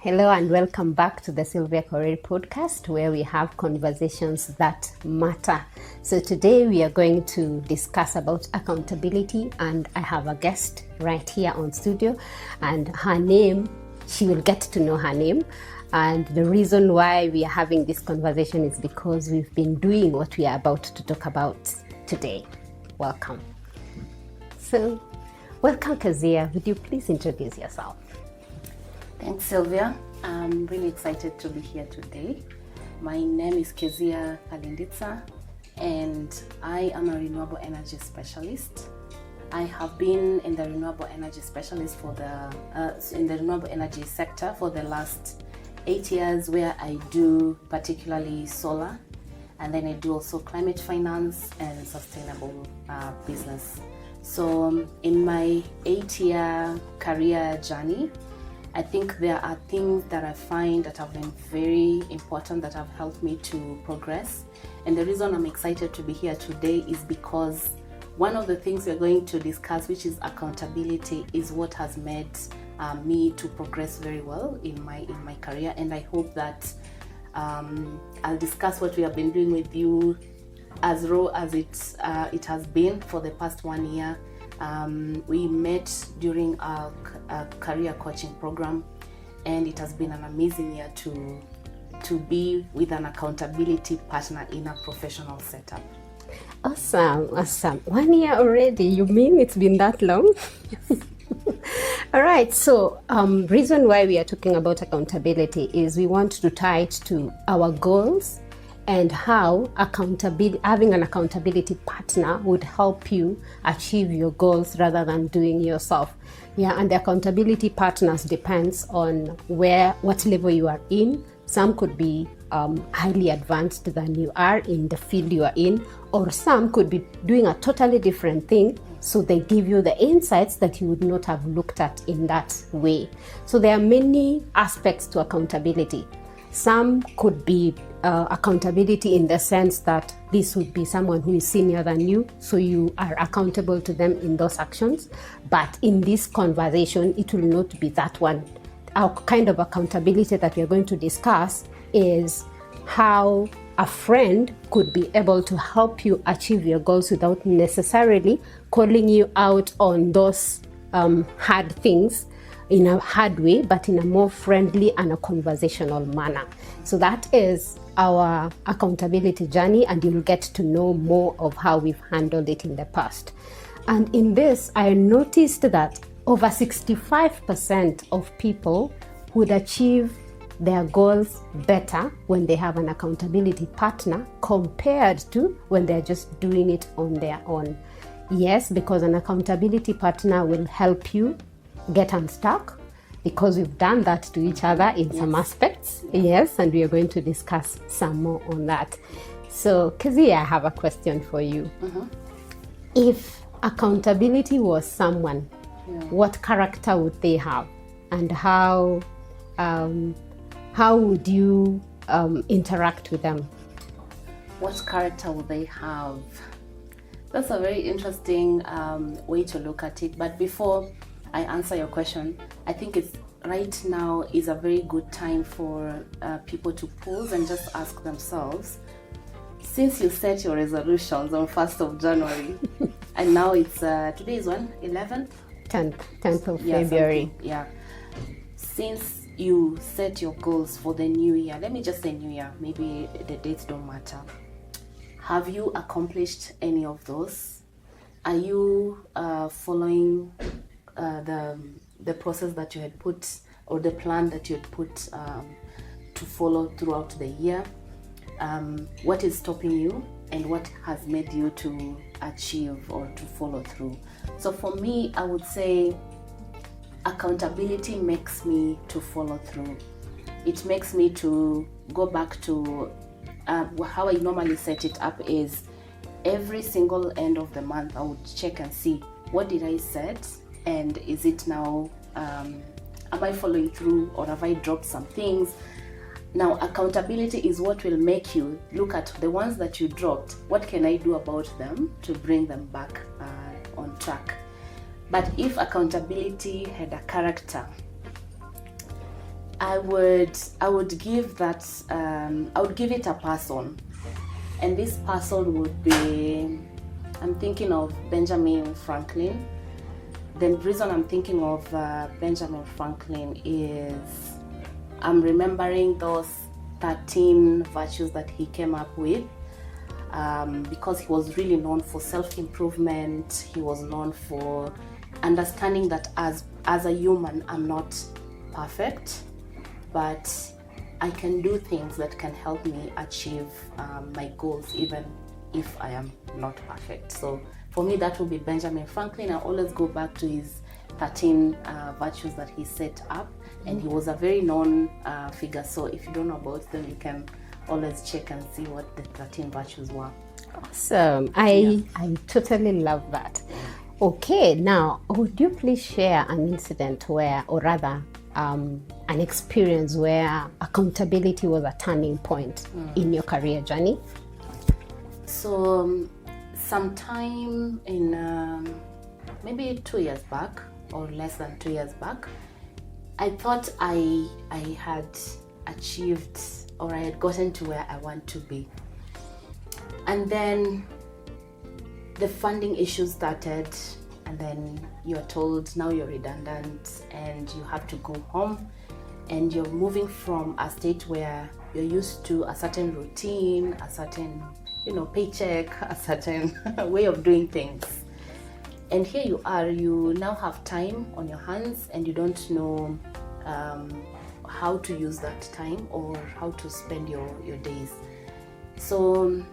Hello and welcome back to the Sylvia Career Podcast, where we have conversations that matter. So today we are going to discuss about accountability, and I have a guest right here on studio, and her name, she will get to know her name. And the reason why we are having this conversation is because we've been doing what we are about to talk about today. Welcome. So, welcome Keziah. Would you please introduce yourself? Thanks, Sylvia. I'm really excited to be here today. My name is Keziah Khalinditsa, and I am a renewable energy specialist. I have been in the renewable energy specialist in the renewable energy sector for the last 8 years, where I do particularly solar, and then I do also climate finance and sustainable business. So in my 8-year career journey, I think there are things that I find that have been very important, that have helped me to progress. And the reason I'm excited to be here today is because one of the things we're going to discuss, which is accountability, is what has made me to progress very well in my career. And I hope that I'll discuss what we have been doing with you, as raw as it has been for the past 1 year. We met during our career coaching program, and it has been an amazing year to be with an accountability partner in a professional setup. Awesome. 1 year already. You mean it's been that long? All right. So, reason why we are talking about accountability is we want to tie it to our goals and how having an accountability partner would help you achieve your goals rather than doing yourself. Yeah, and the accountability partners depends on what level you are in. Some could be highly advanced than you are in the field you are in, or some could be doing a totally different thing. So they give you the insights that you would not have looked at in that way. So there are many aspects to accountability. Some could be accountability in the sense that this would be someone who is senior than you, so you are accountable to them in those actions. But in this conversation, it will not be that one. Our kind of accountability that we are going to discuss is how a friend could be able to help you achieve your goals without necessarily calling you out on those hard things in a hard way, but in a more friendly and a conversational manner. So that is our accountability journey, and you'll get to know more of how we've handled it in the past. And in this, I noticed that over 65% of people would achieve their goals better when they have an accountability partner compared to when they're just doing it on their own. Yes, because an accountability partner will help you get unstuck, because we've done that to each other in some aspects. Yes, and we are going to discuss some more on that. So, Keziah, I have a question for you. If accountability was someone, what character would they have, and how would you interact with them? What character would they have? That's a very interesting way to look at it. But before I answer your question, I think right now is a very good time for people to pause and just ask themselves, since you set your resolutions on 1st of January, and now it's, today is when? 11th? 10th of February. Yeah. Since you set your goals for the new year, let me just say new year, maybe the dates don't matter. Have you accomplished any of those? Are you following the process that you had put, or the plan that you had put to follow throughout the year? What is stopping you, and what has made you to achieve or to follow through? So for me, I would say accountability makes me to follow through. It makes me to go back to how I normally set it up is every single end of the month I would check and see, what did I set, and is it now, am I following through, or have I dropped some things? Now, accountability is what will make you look at the ones that you dropped. What can I do about them to bring them back on track? But if accountability had a character, I would give that I would give it a person, and this person would be, I'm thinking of Benjamin Franklin. The reason I'm thinking of Benjamin Franklin is I'm remembering those 13 virtues that he came up with, because he was really known for self-improvement. He was known for understanding that as a human, I'm not perfect, but I can do things that can help me achieve my goals, even if I am not perfect. So for me, that will be Benjamin Franklin. I always go back to his 13 virtues that he set up, and he was a very known figure. So if you don't know about them, you can always check and see what the 13 virtues were. Awesome. I totally love that. Okay, now would you please share an incident where, or rather an experience where accountability was a turning point in your career journey? So sometime in maybe 2 years back, or less than 2 years back, I thought I had achieved, or I had gotten to where I want to be. And then the funding issues started, and then you're told now you're redundant and you have to go home, and you're moving from a state where you're used to a certain routine, a certain paycheck, a certain way of doing things. And here you are, you now have time on your hands, and you don't know how to use that time or how to spend your days. So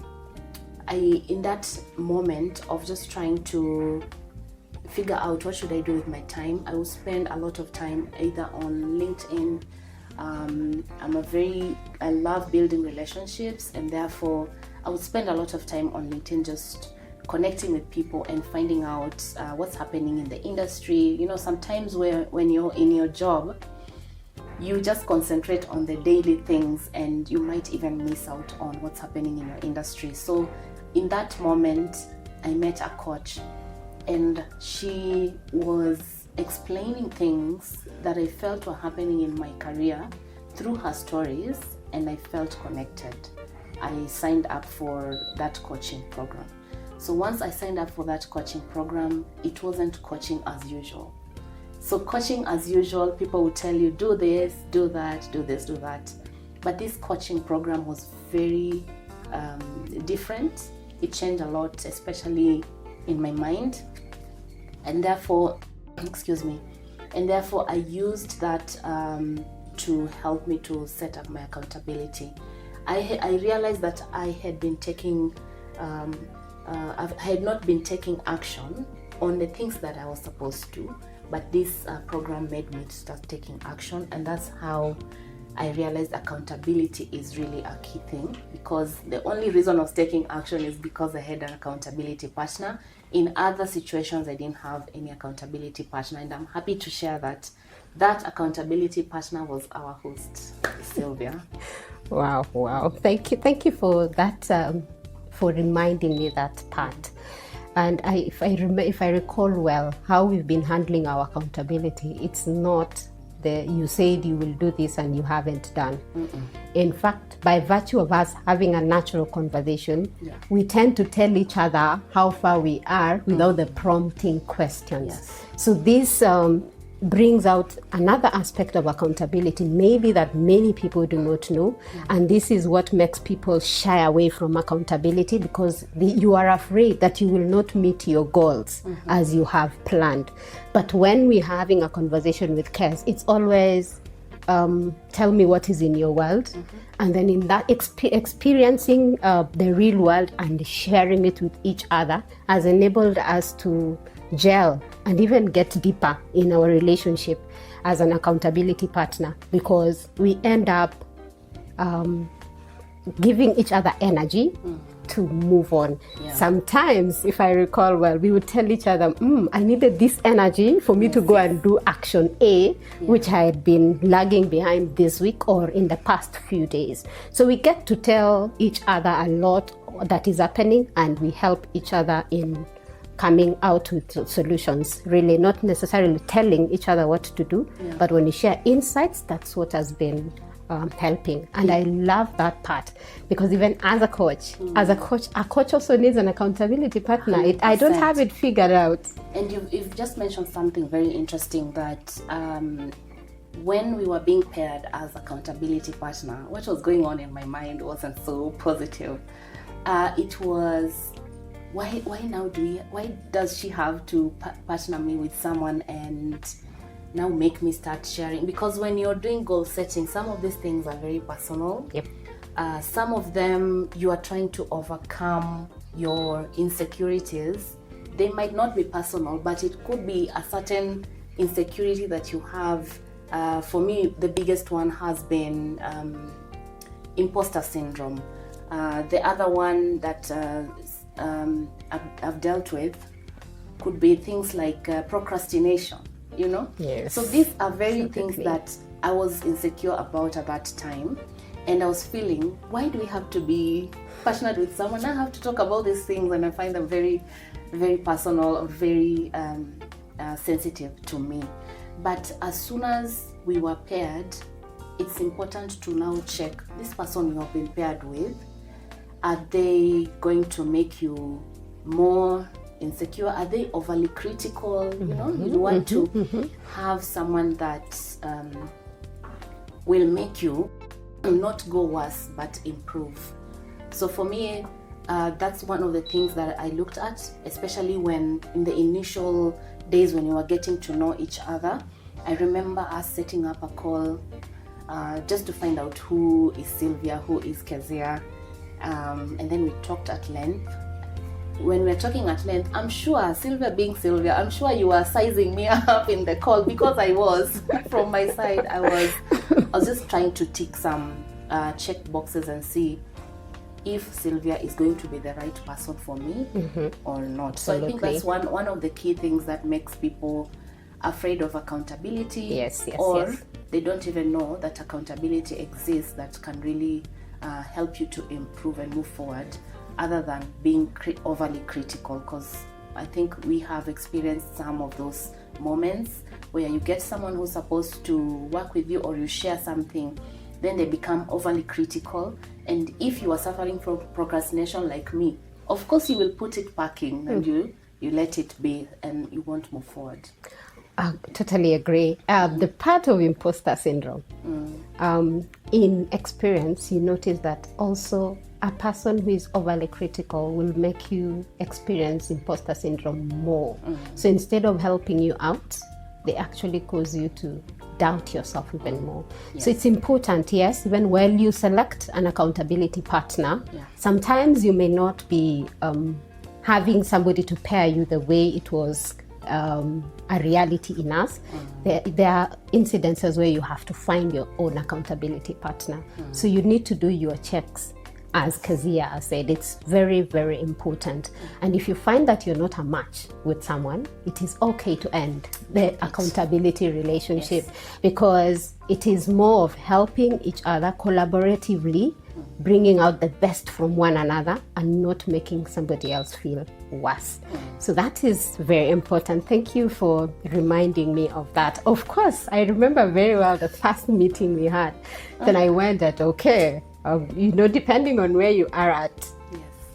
in that moment of just trying to figure out what should I do with my time, I will spend a lot of time either on LinkedIn. I love building relationships, and therefore I would spend a lot of time on LinkedIn just connecting with people and finding out what's happening in the industry. Sometimes when you're in your job, you just concentrate on the daily things, and you might even miss out on what's happening in your industry. So in that moment, I met a coach, and she was explaining things that I felt were happening in my career through her stories, and I felt connected. I signed up for that coaching program. So once I signed up for that coaching program, it wasn't coaching as usual. So coaching as usual, people would tell you, do this, do that, do this, do that. But this coaching program was very different. It changed a lot, especially in my mind. And therefore, I used that to help me to set up my accountability. I realized that I had not been taking action on the things that I was supposed to, but this program made me to start taking action, and that's how I realized accountability is really a key thing, because the only reason I was taking action is because I had an accountability partner. In other situations, I didn't have any accountability partner, and I'm happy to share that accountability partner was our host, Sylvia. Wow. Thank you for that, for reminding me that part. And if I recall well how we've been handling our accountability, it's not you said you will do this and you haven't done. In fact, by virtue of us having a natural conversation, we tend to tell each other how far we are without the prompting questions. Yes. So this brings out another aspect of accountability, maybe that many people do not know. And this is what makes people shy away from accountability, because you are afraid that you will not meet your goals as you have planned. But when we're having a conversation with Kez, it's always tell me what is in your world. And then in that experiencing the real world and sharing it with each other has enabled us to gel and even get deeper in our relationship as an accountability partner, because we end up giving each other energy to move on. Sometimes, if I recall well, we would tell each other, I needed this energy for me to go and do action A, which I had been lagging behind this week or in the past few days. So we get to tell each other a lot that is happening, and we help each other in coming out with solutions, really, not necessarily telling each other what to do, but when you share insights, that's what has been helping. And I love that part, because even as a coach, a coach also needs an accountability partner. I don't have it figured out. And you've just mentioned something very interesting, that when we were being paired as accountability partner, what was going on in my mind wasn't so positive. It was, why does she have to partner me with someone and now make me start sharing? Because when you're doing goal setting, some of these things are very personal. Some of them you are trying to overcome your insecurities. They might not be personal, but it could be a certain insecurity that you have. For me, the biggest one has been imposter syndrome. The other one that I've dealt with could be things like procrastination, you know? Yes. So these are very things that I was insecure about at that time. And I was feeling, why do we have to be passionate with someone? I have to talk about these things, and I find them very, very personal, very sensitive to me. But as soon as we were paired, it's important to now check this person you have been paired with. Are they going to make you more insecure? Are they overly critical? You know, you want to have someone that will make you not go worse but improve. So for me, that's one of the things that I looked at, especially when in the initial days when you were getting to know each other. I remember us setting up a call just to find out who is Sylvia, who is Keziah, and then we talked at length. When we're talking at length, I'm sure, Sylvia being Sylvia, I'm sure you were sizing me up in the call, because I was. From my side, I was just trying to tick some check boxes and see if Sylvia is going to be the right person for me or not. So I think that's one of the key things that makes people afraid of accountability, or they don't even know that accountability exists that can really help you to improve and move forward, other than being overly critical. Because I think we have experienced some of those moments where you get someone who's supposed to work with you, or you share something, then they become overly critical. And if you are suffering from procrastination like me, of course you will put it packing and you let it be, and you won't move forward. I totally agree. The part of imposter syndrome, in experience, you notice that also a person who is overly critical will make you experience imposter syndrome more. So instead of helping you out, they actually cause you to doubt yourself even more. So it's important, even when you select an accountability partner, sometimes you may not be having somebody to pair you the way it was a reality in us. There are incidences where you have to find your own accountability partner. So you need to do your checks. As Keziah said, it's very, very important. And if you find that you're not a match with someone, it is okay to end the accountability relationship, because it is more of helping each other collaboratively, bringing out the best from one another and not making somebody else feel worse. So that is very important. Thank you for reminding me of that. Of course, I remember very well the first meeting we had. Then I went at, depending on where you are at.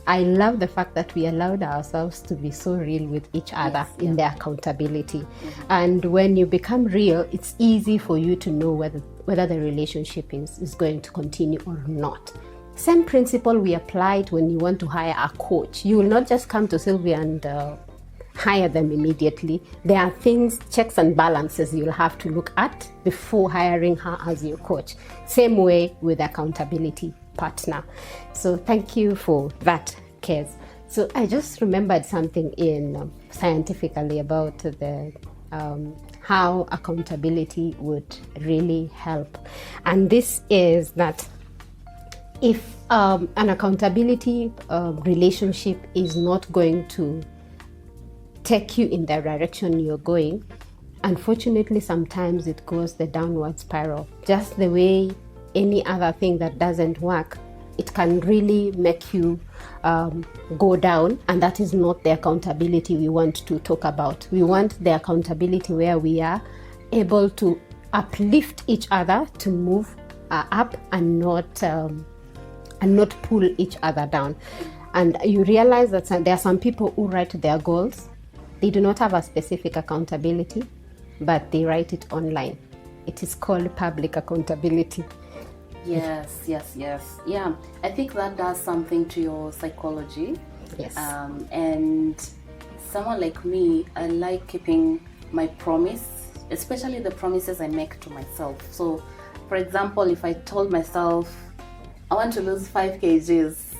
I love the fact that we allowed ourselves to be so real with each other in the accountability. And when you become real, it's easy for you to know whether the relationship is going to continue or not. Same principle we applied when you want to hire a coach. You will not just come to Sylvia and hire them immediately. There are things, checks and balances you'll have to look at before hiring her as your coach. Same way with accountability partner. So thank you for that, Kez. So I just remembered something in scientifically about the how accountability would really help. And this is that if an accountability relationship is not going to take you in the direction you're going, unfortunately sometimes it goes the downward spiral. Just the way any other thing that doesn't work it can really make you go down, and that is not the accountability we want to talk about. We want the accountability where we are able to uplift each other to move up and not pull each other down. And you realize that there are some people who write their goals. They do not have a specific accountability, but they write it online. It is called public accountability. Yes. Yeah, I think that does something to your psychology. Yes. And someone like me, I like keeping my promise, especially the promises I make to myself. So, for example, if I told myself I want to lose 5 kgs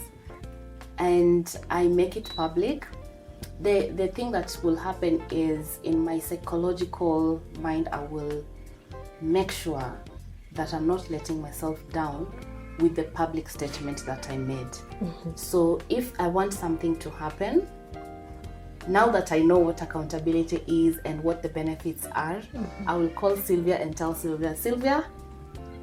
and I make it public, the thing that will happen is, in my psychological mind, I will make sure that I'm not letting myself down with the public statement that I made. Mm-hmm. So if I want something to happen, now that I know what accountability is and what the benefits are, I will call Sylvia and tell Sylvia,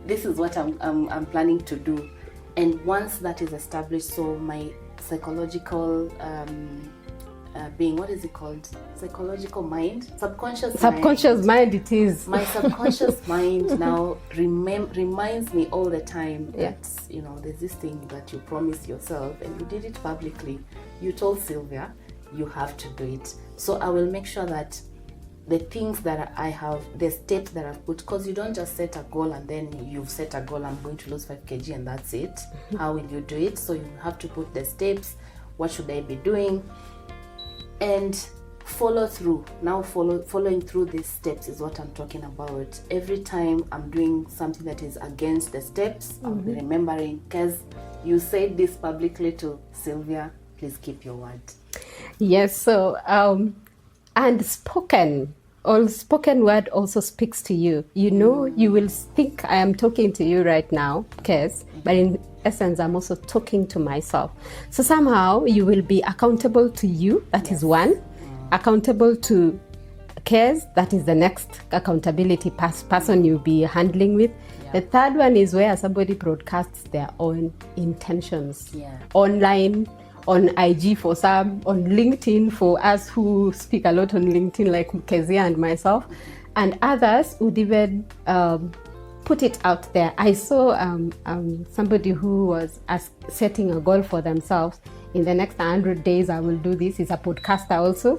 this is what I'm planning to do. And once that is established, so my psychological being, what is it called? Psychological mind? Subconscious mind it is. My subconscious mind now reminds me all the time that, there's this thing that you promised yourself and you did it publicly. You told Sylvia you have to do it. So I will make sure that the things that I have, the steps that I've put, because you don't just set a goal and then you've set a goal, I'm going to lose 5 kg and that's it. How will you do it? So you have to put the steps. What should I be doing? And follow through. Now following through these steps is what I'm talking about. Every time I'm doing something that is against the steps, I'll be remembering, because you said this publicly to Sylvia, please keep your word. Yes, so and spoken word also speaks to you. You will think I am talking to you right now, Kez, but in essence, I'm also talking to myself. So somehow you will be accountable to you, that is one. Accountable to Kez, that is the next accountability person you'll be handling with. The third one is where somebody broadcasts their own intentions online, on IG for some, on LinkedIn for us who speak a lot on LinkedIn, like Keziah and myself, and others would even put it out there. I saw somebody who was setting a goal for themselves. In the next 100 days, I will do this. He's a podcaster also.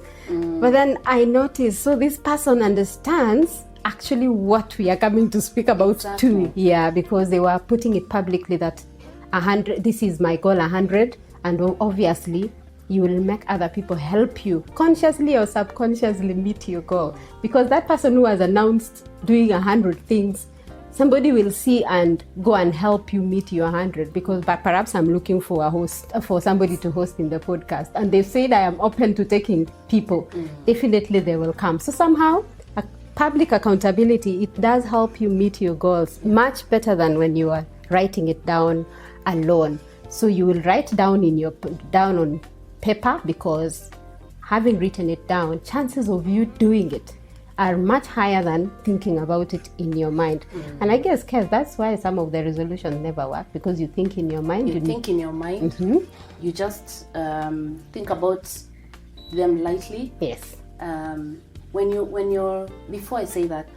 But then I noticed, so this person understands actually what we are coming to speak about too. Yeah, because they were putting it publicly that 100, this is my goal, 100. And obviously, you will make other people help you consciously or subconsciously meet your goal. Because that person who has announced doing 100 things, somebody will see and go and help you meet your 100. Because perhaps I'm looking for a host, for somebody to host in the podcast. And they've said I am open to taking people. Definitely they will come. So somehow, public accountability, it does help you meet your goals much better than when you are writing it down alone. So you will write down down on paper, because having written it down, chances of you doing it are much higher than thinking about it in your mind. And I guess, Kez, that's why some of the resolutions never work, because you think in your mind. You think in your mind. You just think about them lightly. Yes. When you're before I say that,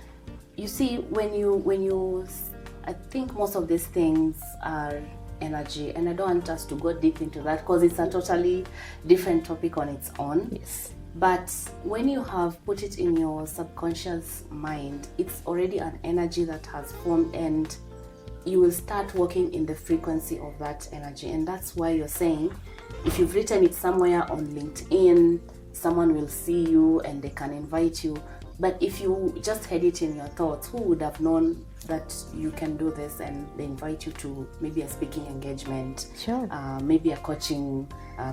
you see, when you I think most of these things are energy, and I don't want us to go deep into that because it's a totally different topic on its own. Yes. But when you have put it in your subconscious mind, it's already an energy that has formed, and you will start working in the frequency of that energy. And that's why you're saying, if you've written it somewhere on LinkedIn, someone will see you and they can invite you. But if you just had it in your thoughts, who would have known that you can do this, and they invite you to maybe a speaking engagement, maybe a coaching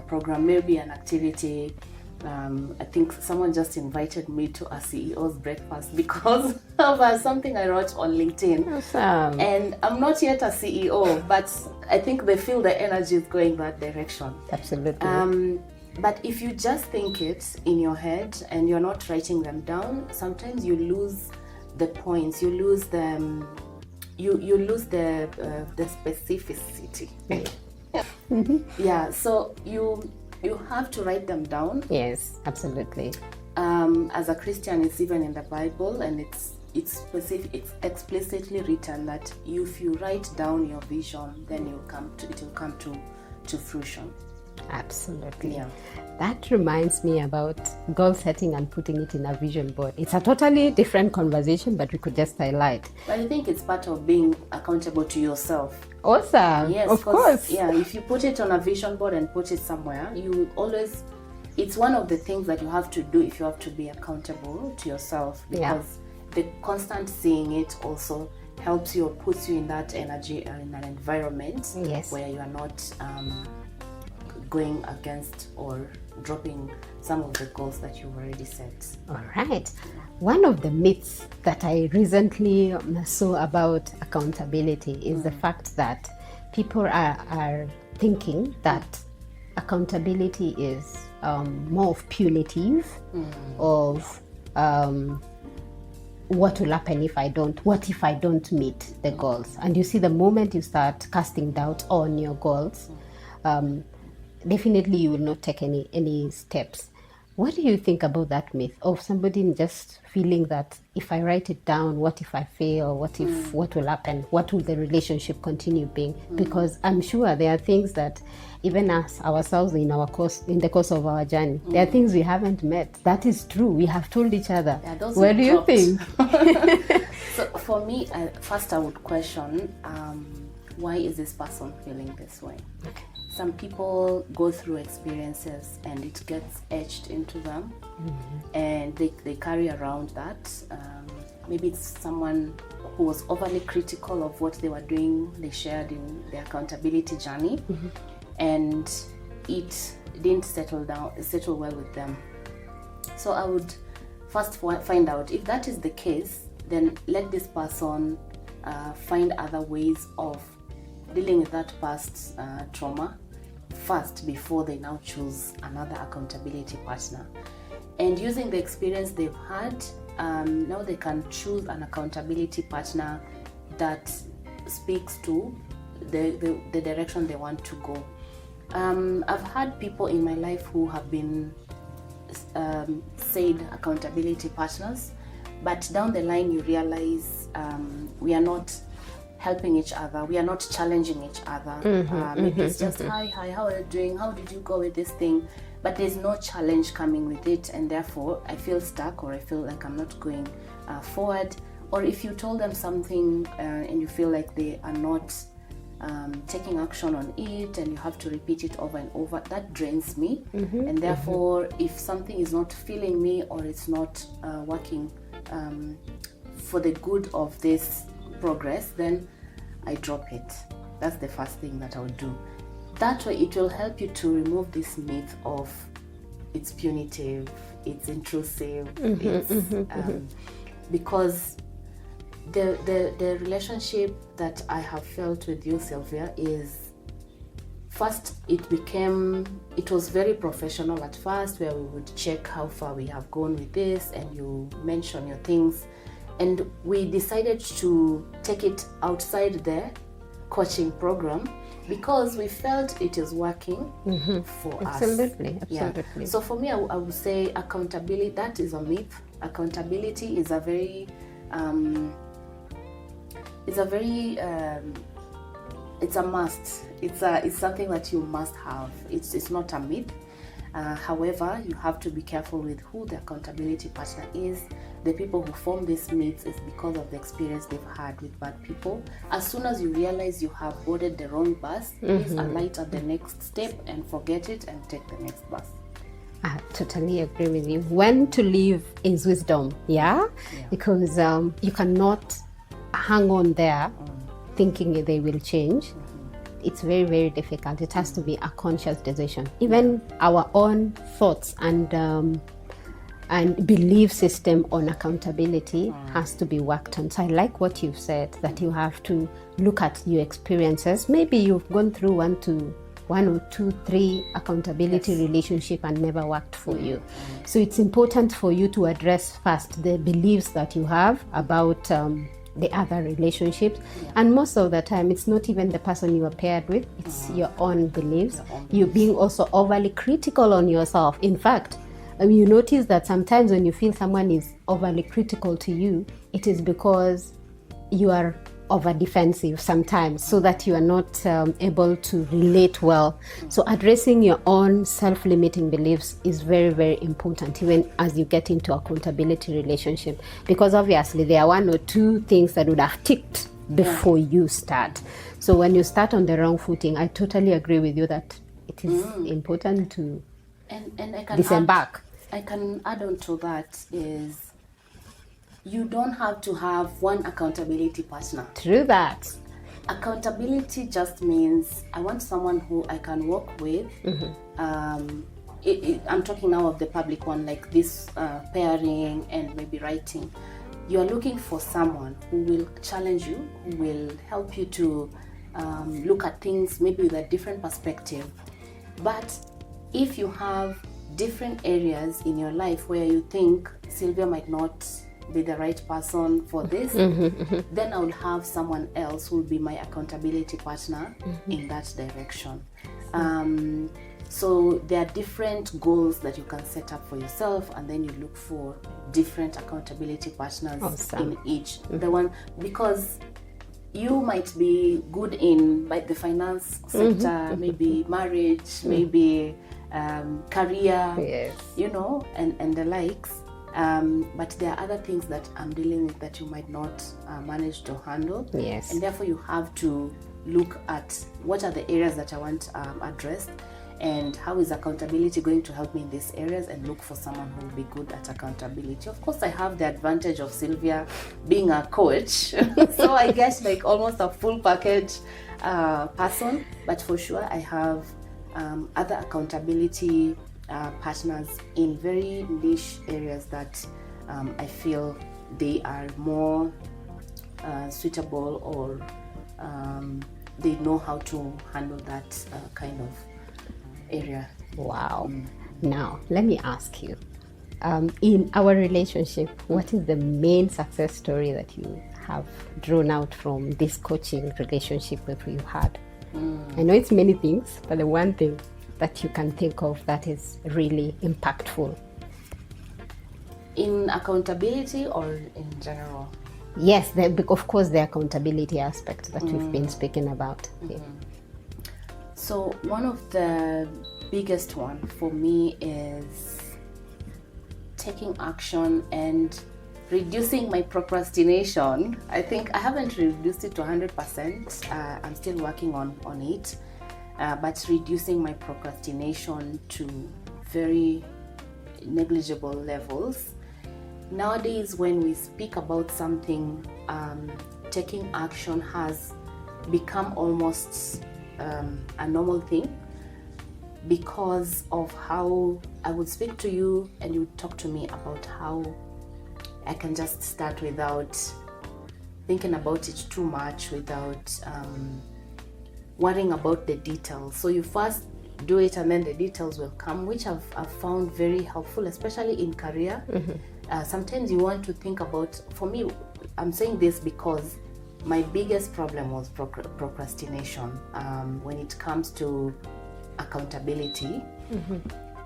program, maybe an activity. I think someone just invited me to a CEO's breakfast because of something I wrote on LinkedIn. Awesome. And I'm not yet a CEO, but I think they feel the energy is going that direction. Absolutely. But if you just think it in your head and you're not writing them down, sometimes you lose the points. You lose the specificity. Yeah, so you have to write them down. Yes, absolutely. As a Christian, it's even in the Bible, and it's explicitly written that if you write down your vision, then it will come to fruition. Absolutely. Yeah. That reminds me about goal setting and putting it in a vision board. It's a totally different conversation, but we could just highlight. But I think it's part of being accountable to yourself. Awesome. Yes, of course. Yeah, if you put it on a vision board and put it somewhere, you will always, it's one of the things that you have to do if you have to be accountable to yourself, because the constant seeing it also helps you or puts you in that energy in an environment where you are not going against or dropping some of the goals that you've already set. All right. One of the myths that I recently saw about accountability is the fact that people are thinking that accountability is more of punitive, of what will happen if I don't meet the goals. And you see, the moment you start casting doubt on your goals, definitely you will not take any steps. What do you think about that myth of somebody just feeling that if I write it down, what if I fail? What will happen? What will the relationship continue being? Because I'm sure there are things that even us ourselves in the course of our journey, there are things we haven't met. That is true. We have told each other. Yeah, those what do you think? So for me, first I would question, why is this person feeling this way? Okay. Some people go through experiences and it gets etched into them, and they carry around that. Maybe it's someone who was overly critical of what they were doing, they shared in their accountability journey, and it didn't settle well with them. So I would first find out if that is the case, then let this person find other ways of dealing with that past trauma first before they now choose another accountability partner. And using the experience they've had, now they can choose an accountability partner that speaks to the direction they want to go. I've had people in my life who have been said accountability partners, but down the line you realize we are not helping each other, we are not challenging each other. Maybe it's just hi, how are you doing, how did you go with this thing, but there's no challenge coming with it, and therefore I feel stuck, or I feel like I'm not going forward. Or if you told them something and you feel like they are not taking action on it, and you have to repeat it over and over, that drains me. And therefore if something is not filling me, or it's not working for the good of this progress, then I drop it. That's the first thing that I would do. That way it will help you to remove this myth of it's punitive, it's intrusive, because the relationship that I have felt with you, Sylvia, is first it was very professional at first, where we would check how far we have gone with this, and you mention your things. And we decided to take it outside the coaching program because we felt it is working for us. Absolutely. Yeah. So for me, I would say accountability, that is a myth. Accountability is a very, it's a must. It's something that you must have. It's not a myth. However, you have to be careful with who the accountability partner is. The people who form these myths is because of the experience they've had with bad people. As soon as you realize you have boarded the wrong bus, please alight at the next step and forget it and take the next bus. I totally agree with you. When to leave is wisdom, because you cannot hang on there thinking they will change. It's very, very difficult. It has to be a conscious decision. Even our own thoughts and belief system on accountability has to be worked on. So I like what you've said, that you have to look at your experiences. Maybe you've gone through one or two, three accountability relationship and never worked for you. So it's important for you to address first the beliefs that you have about the other relationships. And most of the time, it's not even the person you are paired with, it's your own beliefs. You're being also overly critical on yourself. In fact, you notice that sometimes when you feel someone is overly critical to you, it is because you are over defensive sometimes, so that you are not able to relate well. So addressing your own self-limiting beliefs is very, very important, even as you get into accountability relationship, because obviously there are one or two things that would have ticked before you start. So when you start on the wrong footing, I totally agree with you that it is important to and I can disembark. I can add on to that is, you don't have to have one accountability partner. True that. Accountability just means I want someone who I can work with. I'm talking now of the public one, like this pairing and maybe writing. You are looking for someone who will challenge you, who will help you to look at things maybe with a different perspective. But if you have different areas in your life where you think Sylvia might not be the right person for this, then I would have someone else who will be my accountability partner in that direction. So there are different goals that you can set up for yourself, and then you look for different accountability partners in each. The one, because you might be good in like the finance sector, maybe marriage, maybe career, you know, and the likes. But there are other things that I'm dealing with that you might not manage to handle. Yes. And therefore you have to look at what are the areas that I want addressed, and how is accountability going to help me in these areas, and look for someone who will be good at accountability. Of course, I have the advantage of Sylvia being a coach, so I get like almost a full package person, but for sure I have other accountability partners in very niche areas that I feel they are more suitable, or they know how to handle that kind of area. Wow. Now, let me ask you, in our relationship, what is the main success story that you have drawn out from this coaching relationship that you had? I know it's many things, but the one thing that you can think of that is really impactful. In accountability or in general? Yes, of course, the accountability aspect that we've been speaking about. So one of the biggest one for me is taking action and reducing my procrastination. I think I haven't reduced it to 100%. I'm still working on it. But reducing my procrastination to very negligible levels. Nowadays, when we speak about something, taking action has become almost a normal thing, because of how I would speak to you and you would talk to me about how I can just start without thinking about it too much, without worrying about the details. So you first do it and then the details will come, which I've found very helpful, especially in career. Sometimes you want to think about, for me, I'm saying this because my biggest problem was procrastination when it comes to accountability.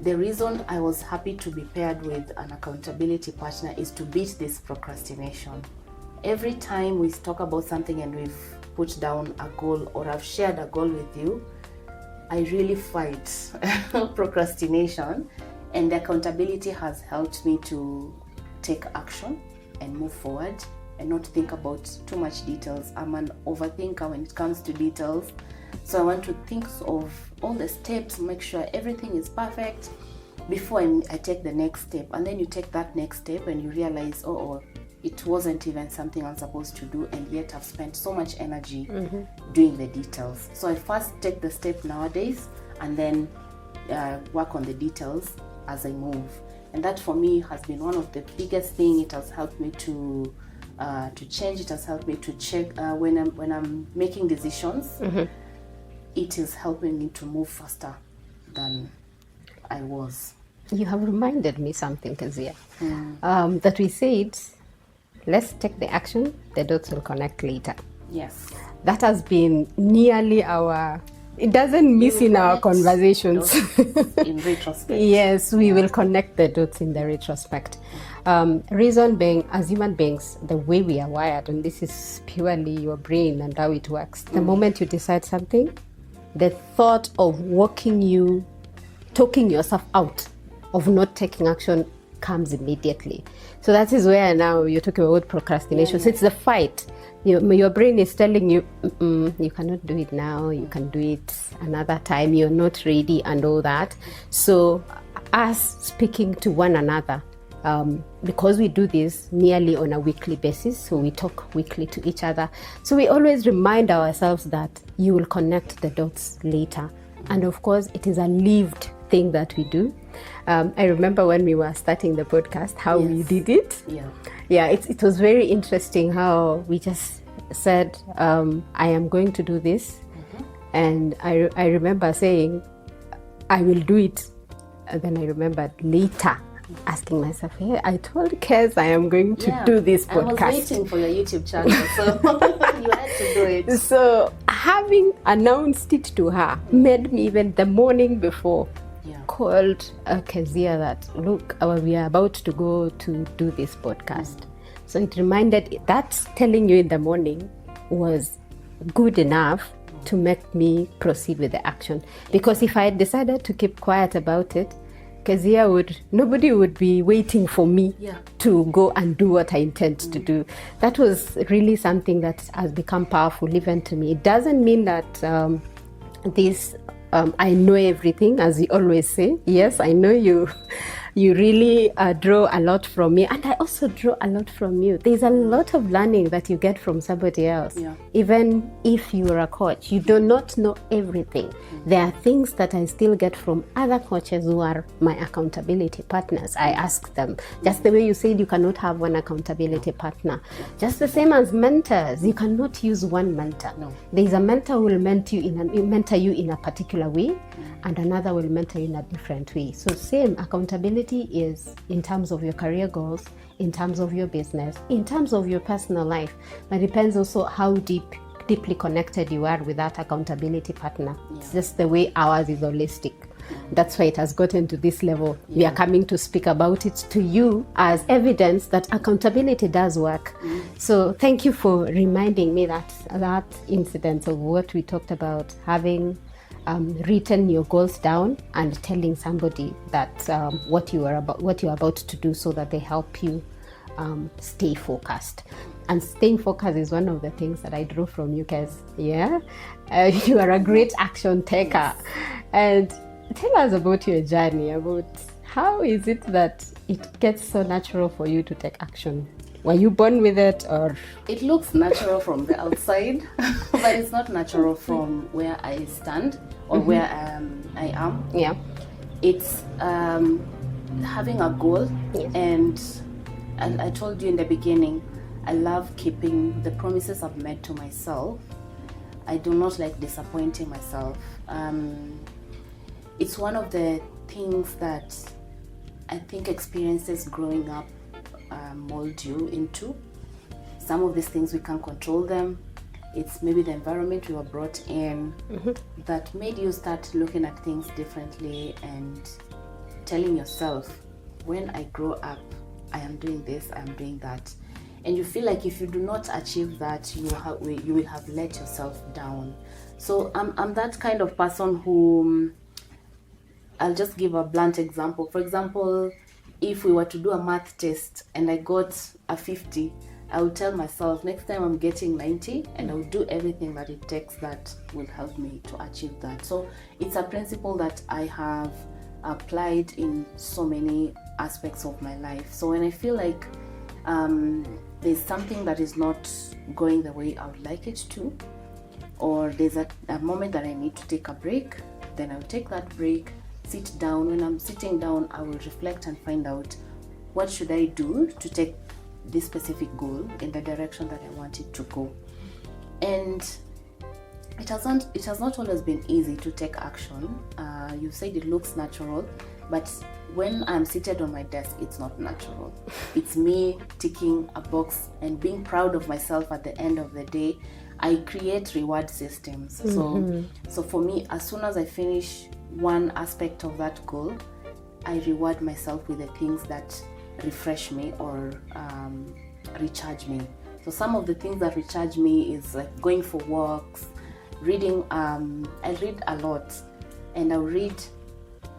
The reason I was happy to be paired with an accountability partner is to beat this procrastination. Every time we talk about something and we've put down a goal, or I've shared a goal with you, I really fight procrastination, and the accountability has helped me to take action and move forward and not think about too much details. I'm an overthinker when it comes to details, so I want to think of all the steps, make sure everything is perfect before I take the next step. And then you take that next step and you realize, oh, it wasn't even something I'm supposed to do, and yet I've spent so much energy doing the details. So I first take the step nowadays and then work on the details as I move. And that for me has been one of the biggest things. It has helped me to change. It has helped me to check when I'm making decisions. It is helping me to move faster than I was. You have reminded me something, Keziah, that we said let's take the action, the dots will connect later. Yes. That has been nearly it doesn't miss in our conversations. In retrospect. Yes, we will connect the dots in the retrospect. Reason being, as human beings, the way we are wired, and this is purely your brain and how it works. The moment you decide something, the thought of talking yourself out of not taking action comes immediately. So that is where now you're talking about procrastination. So it's the fight. Your brain is telling you, you cannot do it now, you can do it another time, you're not ready and all that. So us speaking to one another, because we do this nearly on a weekly basis, so we talk weekly to each other. So we always remind ourselves that you will connect the dots later. And of course, it is a lived thing that we do. I remember when we were starting the podcast, how we did it. Yeah, it was very interesting how we just said, I am going to do this. And I remember saying, I will do it. And then I remembered later asking myself, hey, I told Kez I am going to do this podcast. I was waiting for your YouTube channel, so you had to do it. So having announced it to her made me, even the morning before, called Keziah that, look, we are about to go to do this podcast. So it reminded, that telling you in the morning was good enough to make me proceed with the action. Because if I had decided to keep quiet about it, nobody would be waiting for me to go and do what I intend to do. That was really something that has become powerful even to me. It doesn't mean that I know everything, as you always say. Yes, I know you really draw a lot from me, and I also draw a lot from you. There's a lot of learning that you get from somebody else. Even if you're a coach, you do not know everything. There are things that I still get from other coaches who are my accountability partners. I ask them, just the way you said you cannot have one accountability partner. Just the same as mentors, you cannot use one mentor. There's a mentor who will mentor you in a particular way, and another will mentor you in a different way. So same, accountability is in terms of your career goals, in terms of your business, in terms of your personal life. But it depends also how deeply connected you are with that accountability partner. It's just the way ours is holistic. That's why it has gotten to this level. We are coming to speak about it to you as evidence that accountability does work. So thank you for reminding me that incident of what we talked about, having written your goals down and telling somebody that what you're about to do, so that they help you stay focused. And staying focused is one of the things that I drew from you guys. You are a great action taker. And tell us about your journey, about how is it that it gets so natural for you to take action? Were you born with it, or? It looks natural from the outside, but it's not natural from where I stand or where I am. It's having a goal, and I told you in the beginning, I love keeping the promises I've made to myself. I do not like disappointing myself. It's one of the things that I think experiences growing up mold you into. Some of these things we can't control them. It's maybe the environment we were brought in that made you start looking at things differently and telling yourself, when I grow up, I am doing this, I am doing that. And you feel like if you do not achieve that, you will have let yourself down. So I'm that kind of person who, I'll just give a blunt example. For example, if we were to do a math test and I got a 50, I will tell myself next time I'm getting 90, and I will do everything that it takes that will help me to achieve that. So it's a principle that I have applied in so many aspects of my life. So when I feel like there's something that is not going the way I would like it to, or there's a moment that I need to take a break, then I'll take that break, sit down. When I'm sitting down, I will reflect and find out what should I do to take this specific goal in the direction that I want it to go. And it has not always been easy to take action. You said it looks natural. but when I'm seated on my desk, it's not natural. It's me ticking a box and being proud of myself at the end of the day. I create reward systems. So for me, as soon as I finish one aspect of that goal, I reward myself with the things that refresh me or recharge me. So some of the things that recharge me is like going for walks, reading. I read a lot, and I'll read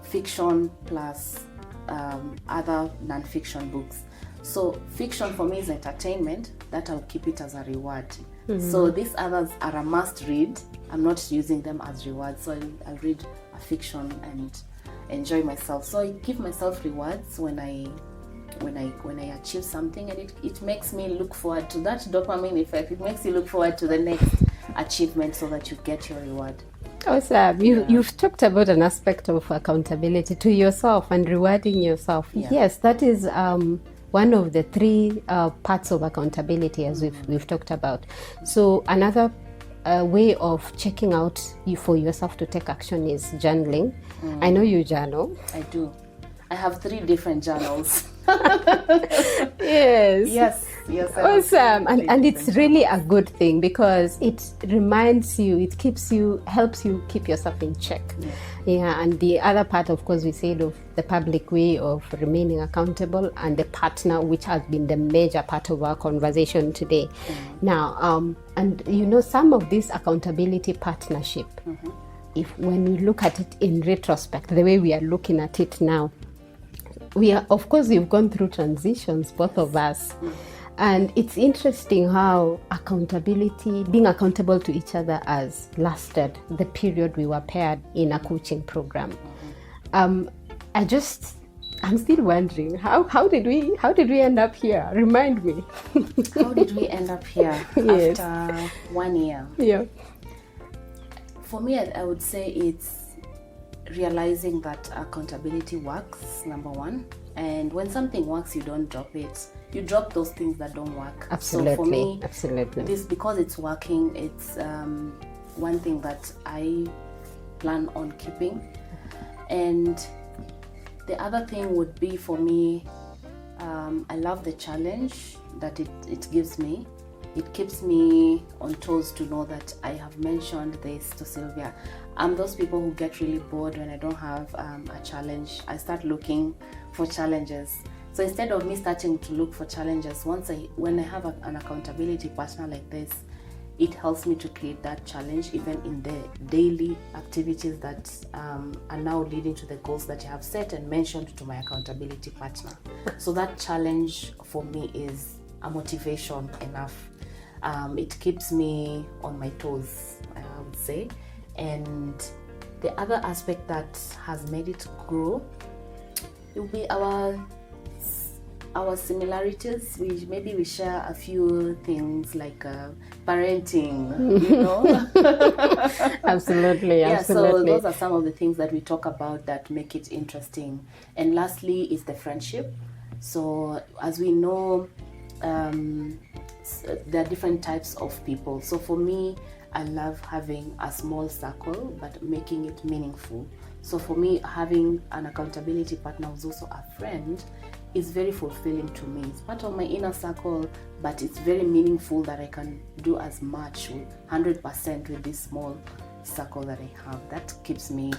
fiction plus other non-fiction books. So fiction for me is entertainment, that I'll keep it as a reward. So these others are a must read. I'm not using them as rewards. So I'll read a fiction and enjoy myself. So I give myself rewards when I achieve something, and it makes me look forward to that dopamine effect. It makes you look forward to the next achievement so that you get your reward. Awesome. You've talked about an aspect of accountability to yourself and rewarding yourself. Yeah. Yes, that is one of the three parts of accountability, as we've talked about. So another way of checking out for yourself to take action is journaling. I know you journal. I do. I have 3 different journals. Yes. Yes. Awesome. And it's really a good thing because it reminds you, helps you keep yourself in check. Yeah. And the other part, of course, we said of the public way of remaining accountable, and the partner, which has been the major part of our conversation today. Now, and some of this accountability partnership, when we look at it in retrospect, the way we are looking at it now, of course, we've gone through transitions, both of us. And it's interesting how being accountable to each other has lasted the period we were paired in a coaching program. I'm still wondering, how did we end up here? Remind me. How did we end up here after 1 year? Yeah. For me, I would say it's realizing that accountability works, number one. And when something works, you don't drop it. You drop those things that don't work. Absolutely. So for me, absolutely. This, because it's working, it's one thing that I plan on keeping. And the other thing would be, for me, I love the challenge that it gives me. It keeps me on toes to know that I have mentioned this to Sylvia. I'm those people who get really bored when I don't have a challenge. I start looking for challenges. So instead of me starting to look for challenges, when I have an accountability partner like this, it helps me to create that challenge even in the daily activities that are now leading to the goals that you have set and mentioned to my accountability partner. So that challenge for me is a motivation enough. It keeps me on my toes, I would say. And the other aspect that has made it grow will be our similarities. Maybe we share a few things like parenting, Absolutely. Yeah, so those are some of the things that we talk about that make it interesting. And lastly is the friendship. So as we know, there are different types of people. So for me, I love having a small circle but making it meaningful. So for me, having an accountability partner who's also a friend is very fulfilling to me. It's part of my inner circle, but it's very meaningful that I can do as much, 100% with this small circle that I have. That keeps me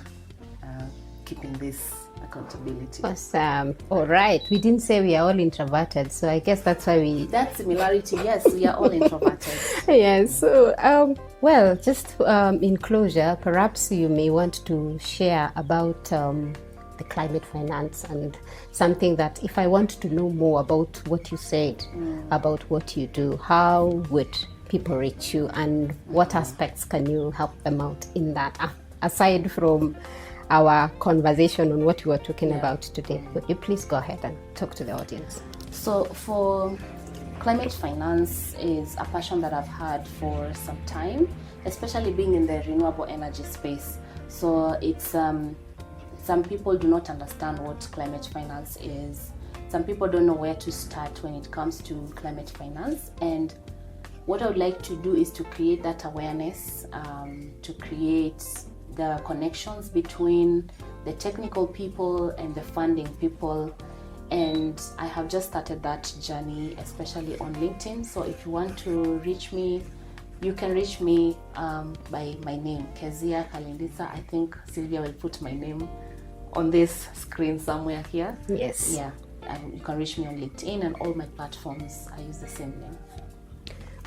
keeping this accountability. Awesome. All right. We didn't say we are all introverted, so I guess that's why that similarity, yes, we are all introverted. Yes. So, well, just in closure, perhaps you may want to share about the climate finance and something that, if I want to know more about what you said, about what you do, how would people reach you, and what aspects can you help them out in that, aside from our conversation on what we were talking about today? Would you please go ahead and talk to the audience? So for climate finance is a passion that I've had for some time, especially being in the renewable energy space. So it's some people do not understand what climate finance is. Some people don't know where to start when it comes to climate finance. And what I would like to do is to create that awareness, to create the connections between the technical people and the funding people. And I have just started that journey, especially on LinkedIn. So if you want to reach me, you can reach me by my name, Keziah Khalinditsa. I think Sylvia will put my name on this screen somewhere here. Yes. Yeah. You can reach me on LinkedIn and all my platforms. I use the same name.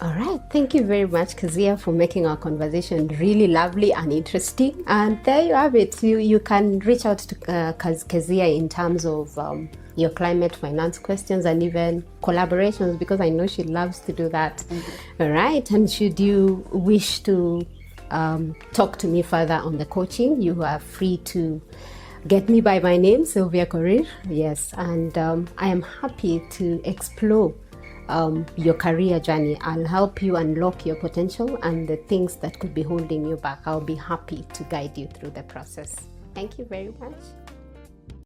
All right. Thank you very much, Keziah, for making our conversation really lovely and interesting. And there you have it. You can reach out to Keziah in terms of your climate finance questions and even collaborations, because I know she loves to do that. Mm-hmm. All right. And should you wish to talk to me further on the coaching, you are free to get me by my name, Sylvia Korir. Yes. And I am happy to explore your career journey. I'll help you unlock your potential and the things that could be holding you back. I'll be happy to guide you through the process. Thank you very much.